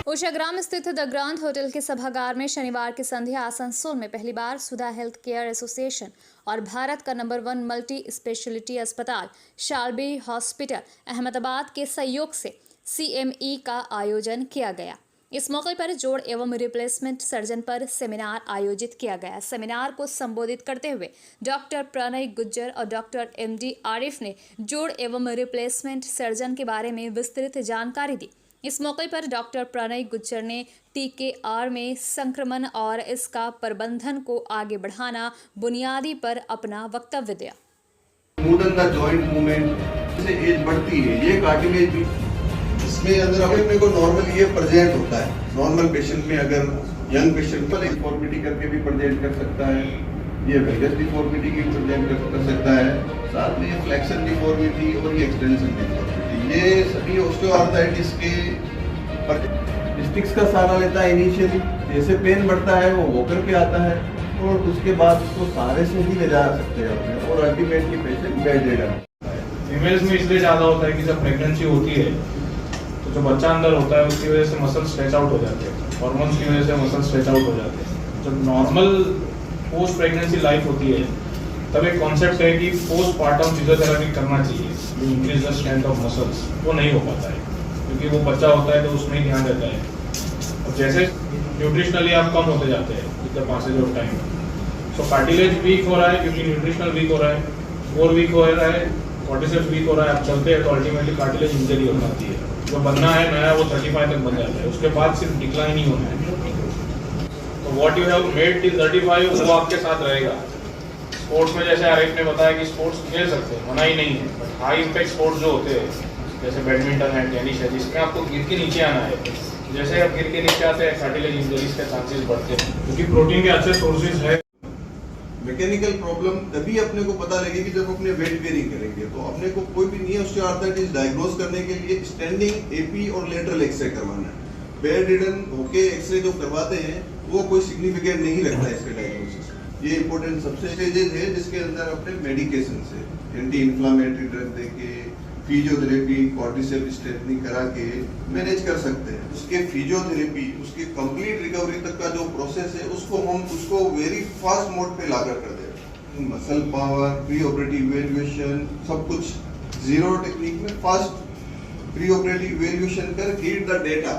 उषाग्राम स्थित the grand hotel के सभागार में शनिवार की संध्या आसनसोल में पहली बार सुधा हेल्थ केयर एसोसिएशन और भारत का नंबर 1 मल्टी स्पेशलिटी अस्पताल शालबी हॉस्पिटल अहमदाबाद के सहयोग से CME का आयोजन किया गया। इस मौके पर जोड़ एवं रिप्लेसमेंट सर्जन पर सेमिनार आयोजित किया गया। सेमिनार को संबोधित करते हुए डॉक्टर प्रणय गुज्जर और डॉक्टर MD आरिफ ने जोड़ एवं रिप्लेसमेंट सर्जन के बारे में विस्तृत जानकारी दी। इस मौके पर डॉक्टर प्रणय गुज्जर ने TKR में संक्रमण और इसका प्रबंधन को आगे बढ़ाना बुनियादी पर अपना वक्तव्य दिया। जॉइंट मूवमेंट से एज बढ़ती है, ये कार्टिलेज भी इसमें अंदर अपने को नॉर्मल ये प्रेजेंट होता है। नॉर्मल पेशेंट में अगर यंग पेशेंट पर डिफॉर्मिटी करके भी प्रेजेंट कर सकता है, ये वेगस डिफॉर्मिटी की प्रेजेंट कर सकता है, साथ में ये फ्लेक्शन डिफॉर्मिटी और ये एक्सटेंशन डिफॉर्मिटी, ये सभी ऑस्टियोआर्थराइटिस के स्टिक्स का सहारा लेता है। इनिशियली जैसे पेन बढ़ता है वो वॉकर पे आता है और उसके बाद उसको सहारे से ही ले जा सकते हैं और ultimately patient bed ridden. Females में इसलिए ज़्यादा होता है कि जब प्रेगनेंसी होती है तो जो बच्चा अंदर होता है उसकी वजह से मसल स्ट्रेच आउट हो जाते हैं, हार्मोन्स की वजह से मसल स्ट्रेच आउट हो जाते हैं। जब नॉर्मल पोस्ट प्रेगनेंसी लाइफ होती है तब एक कॉन्सेप्ट है कि पोस्टमार्टम फिजियोथेरेपी करना चाहिए, increase the strength of muscles. वो नहीं हो पाता है क्योंकि वो बच्चा होता है तो उसमें ही ध्यान रहता है और जैसे न्यूट्रिशनली आप कम होते जाते हैं with the passage of time. So cartilage weak हो रहा है क्योंकि न्यूट्रिशनल वीक हो रहा है, कोर वीक हो रहा है, कॉर्टिसेप्स वीक हो रहा है। आप चलते हैं तो अल्टीमेटली कार्टिलेज इंजरी हो जाती है। जो बनना है नया वो 35 तक बन जाता है, उसके बाद सिर्फ डिक्लाइन ही होना है। तो what you have made till 35 वो आपके साथ रहेगा। स्पोर्ट्स में जैसे आरिफ ने बताया कि स्पोर्ट्स खेल सकते हैं, मना ही नहीं है, बट हाई इम्पैक्ट स्पोर्ट्स जो होते हैं जैसे बैडमिंटन है, टेनिस है, जिसमें आपको गिर के नीचे आना है, जैसे आप गिर के नीचे आते हैं कार्टिलेज इंजरीज के चांसेस बढ़ते हैं क्योंकि प्रोटीन के अच्छे सोर्सेज है। मैकेनिकल प्रॉब्लम तभी अपने को पता लगेगी जब अपने वेट बेयरिंग करेंगे। तो अपने को कोई भी नहीं है ऑस्टियोआर्थराइटिस डायग्नोज करने के लिए स्टैंडिंग AP और लेटरल एक्सरे करवाना है। बेड रिडन होके एक्सरे जो करवाते हैं वो कोई सिग्निफिकेंट नहीं रखता है इसके डायग्नोसिस। ये इंपॉर्टेंट सबसे स्टेजेस है जिसके अंदर अपने मेडिकेशन से एंटी इन्फ्लामेटरी ड्रग देके फिजियोथेरेपी कॉर्टिसेप स्ट्रेटनिंग करा के मैनेज कर सकते हैं। उसके फिजियोथेरेपी उसकी कंप्लीट रिकवरी तक का जो प्रोसेस है उसको वेरी फास्ट मोड पे लाकर कर देगा। Muscle power, pre operative evaluation, सब कुछ जीरो टेक्निक में फास्ट प्री ऑपरेटिव इवैल्यूएशन कर रीड द डेटा।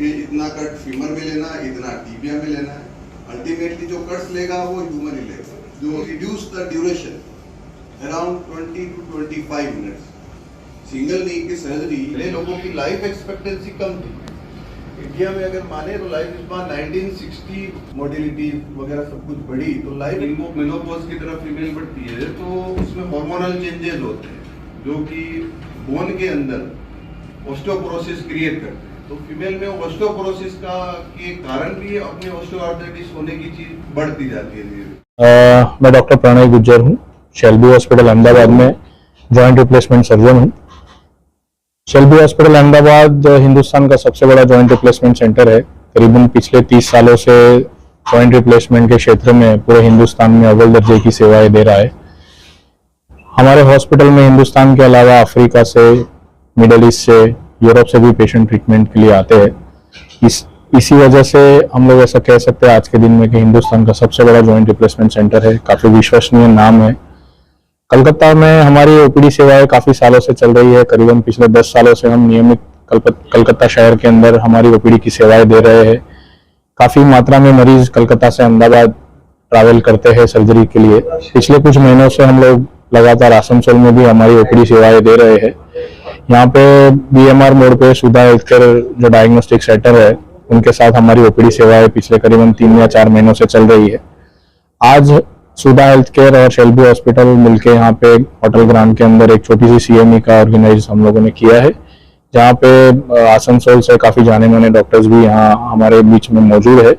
ये इतना कट फीमर में लेना, इतना टिबिया में लेना है, अल्टीमेटली जो कट्स लेगा वो ह्यूमन ही लेगा। जो reduce the duration around 20 to 25 minutes. Single knee की सर्जरी पहले लोगों की लाइफ एक्सपेक्टेंसी कम थी। इंडिया में अगर माने तो लाइफ स्पान 1960 मोर्टेलिटी वगैरह सब कुछ बढ़ी तो लाइफ इनको मेनोपॉज की तरफ फीमेल बढ़ती है तो उसमें हार्मोनल चेंजेस होते हैं जो कि बोन के अंदर ऑस्टियोपोरोसिस क्रिएट करते हैं। तो फीमेल में ऑस्टियोपोरोसिस का के कारण भी अपने ऑस्टियोआर्थराइटिस होने की चीज बढ़ती जाती है। मैं डॉक्टर प्रणय गुज्जर हूँ, शेल्बी हॉस्पिटल अहमदाबाद में जॉइंट रिप्लेसमेंट सर्जन हूँ। शेल्बी हॉस्पिटल अहमदाबाद हिंदुस्तान का सबसे बड़ा जॉइंट रिप्लेसमेंट सेंटर है। करीबन पिछले 30 सालों से जॉइंट रिप्लेसमेंट के क्षेत्र में पूरे हिंदुस्तान में अव्वल दर्जे की सेवाएं दे रहा है। हमारे हॉस्पिटल में हिंदुस्तान के अलावा अफ्रीका से, मिडल ईस्ट से, यूरोप से भी पेशेंट ट्रीटमेंट के लिए आते हैं। इसी वजह से हम लोग ऐसा कह सकते हैं आज के दिन में कि हिंदुस्तान का सबसे बड़ा जॉइंट रिप्लेसमेंट सेंटर है। काफ़ी विश्वसनीय नाम है। कलकत्ता में हमारी OPD सेवाएं काफ़ी सालों से चल रही है। करीबन पिछले 10 सालों से हम नियमित कलकत्ता शहर के अंदर हमारी OPD की सेवाएं दे रहे हैं। काफ़ी मात्रा में मरीज कलकत्ता से अहमदाबाद ट्रैवल करते हैं सर्जरी के लिए। पिछले कुछ महीनों से हम लोग लगातार आसनसोल में भी हमारी OPD सेवाएं दे रहे हैं। यहाँ पे BMR मोड़ पे सुधा हेल्थ केयर जो डायग्नोस्टिक सेंटर है उनके साथ हमारी OPD सेवाएं पिछले करीबन 3 या 4 महीनों से चल रही है। आज सुधा हेल्थ केयर और शेल्बी हॉस्पिटल मिलके यहाँ पे होटल ग्रांड के अंदर एक छोटी सी CME का ऑर्गेनाइज हम लोगों ने किया है, जहाँ पे आसनसोल से काफी जाने माने डॉक्टर्स भी यहाँ हमारे बीच में मौजूद है।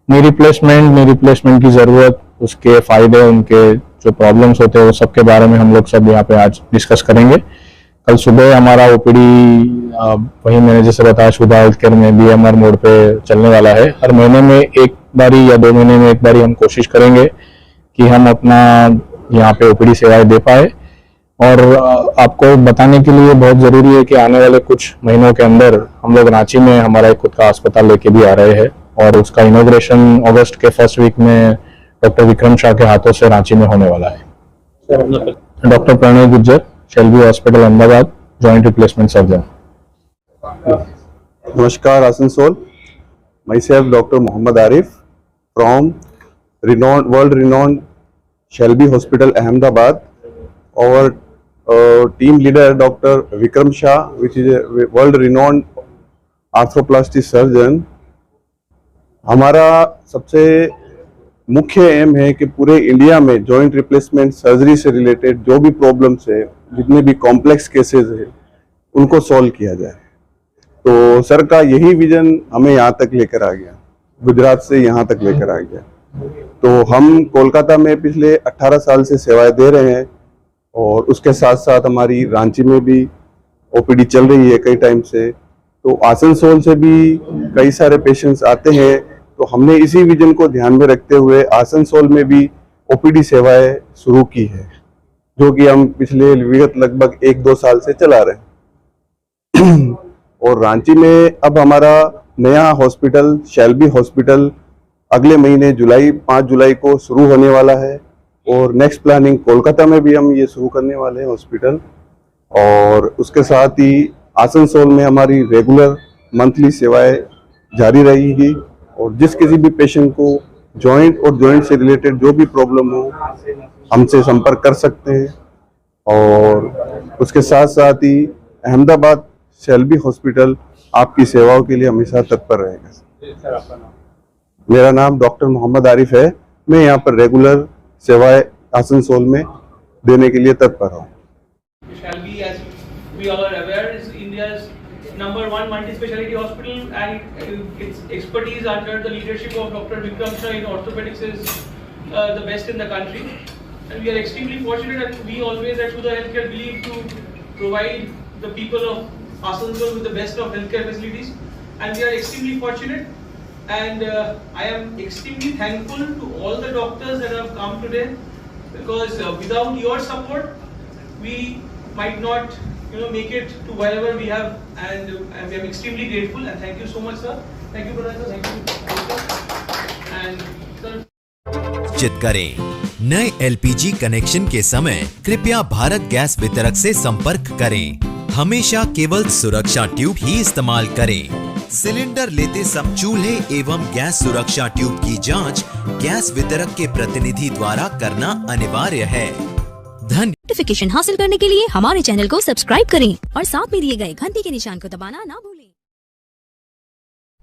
नी रिप्लेसमेंट की जरूरत, उसके फायदे, उनके जो प्रॉब्लम्स होते हैं वो सब के बारे में हम लोग सब यहाँ पे आज डिस्कस करेंगे। कल सुबह हमारा OPD वही मैंने जैसे बताया सुधा हेल्थ केयर में BMR मोड पे चलने वाला है। हर महीने में एक बारी या 2 महीने में एक बारी हम कोशिश करेंगे कि हम अपना यहाँ पे OPD सेवाएं दे पाए। और आपको बताने के लिए बहुत ज़रूरी है कि आने वाले कुछ महीनों के अंदर हम लोग रांची में हमारा एक खुद का अस्पताल लेके भी आ रहे हैं और उसका इनॉग्रेशन अगस्त के फर्स्ट वीक में डॉक्टर विक्रम शाह के हाथों से रांची में होने वाला है। Doctor Pranay Gujjar, Shalby hospital Ahmedabad, joint replacement surgeon. Namaskar, Asansol. Myself, Dr. Muhammad Arif from world-renowned Shelby Hospital, Ahmedabad. Our team leader, Dr. Vikram Shah, which is a world-renowned arthroplasty surgeon. हमारा सबसे मुख्य एम है कि पूरे इंडिया में जॉइंट रिप्लेसमेंट सर्जरी से related जो भी प्रॉब्लम्स है, जितने भी कॉम्प्लेक्स केसेस है, उनको सॉल्व किया जाए। तो सर का यही विजन हमें यहाँ तक लेकर आ गया, गुजरात से यहाँ तक लेकर आ गया। तो हम कोलकाता में पिछले 18 साल से सेवाएं दे रहे हैं और उसके साथ साथ हमारी रांची में भी ओपीडी चल रही है कई टाइम से। तो आसनसोल से भी कई सारे पेशेंट्स आते हैं, तो हमने इसी विजन को ध्यान में रखते हुए आसनसोल में भी ओपीडी सेवाएं शुरू की है, जो कि हम पिछले विगत लगभग 1-2 साल से चला रहे हैं। और रांची में अब हमारा नया हॉस्पिटल शेल्बी हॉस्पिटल अगले महीने 5 जुलाई को शुरू होने वाला है और नेक्स्ट प्लानिंग कोलकाता में भी हम ये शुरू करने वाले हैं हॉस्पिटल। और उसके साथ ही आसनसोल में हमारी रेगुलर मंथली सेवाएं जारी रहेगी और जिस किसी भी पेशेंट को जॉइंट और जॉइंट से रिलेटेड जो भी प्रॉब्लम हो हमसे संपर्क कर सकते हैं। और उसके साथ साथ ही अहमदाबाद शेल्बी हॉस्पिटल आपकी सेवाओं के लिए हमेशा तत्पर रहेगा। मेरा नाम डॉक्टर मोहम्मद आरिफ है। मैं यहाँ पर रेगुलर सेवाएं आसनसोल में देने के लिए तत्पर हूँ। Shelby, as we all are aware, is India's #1 multi-speciality hospital, and its expertise under the leadership of Dr. Vikram Shah in orthopedics is the best in the country. And we are extremely fortunate, and we always at Sudha Healthcare believe to provide the people of Asansol with the best of healthcare facilities. And we are extremely fortunate, and I am extremely thankful to all the doctors that have come today, because without your support, we might not, make it to wherever we have, and I am extremely grateful, and thank you so much, sir. Thank you, brother. Thank you. And sir. चित करें नए LPG connection के समय कृपया Bharat gas वितरक से संपर्क करें। हमेशा केवल सुरक्षा ट्यूब ही इस्तेमाल करें। सिलेंडर लेते सब चूल्हे एवं गैस सुरक्षा ट्यूब की जांच गैस वितरक के प्रतिनिधि द्वारा करना अनिवार्य है। नोटिफिकेशन हासिल करने के लिए हमारे चैनल को सब्सक्राइब करें और साथ में दिए गए घंटी के निशान को दबाना ना भूलें।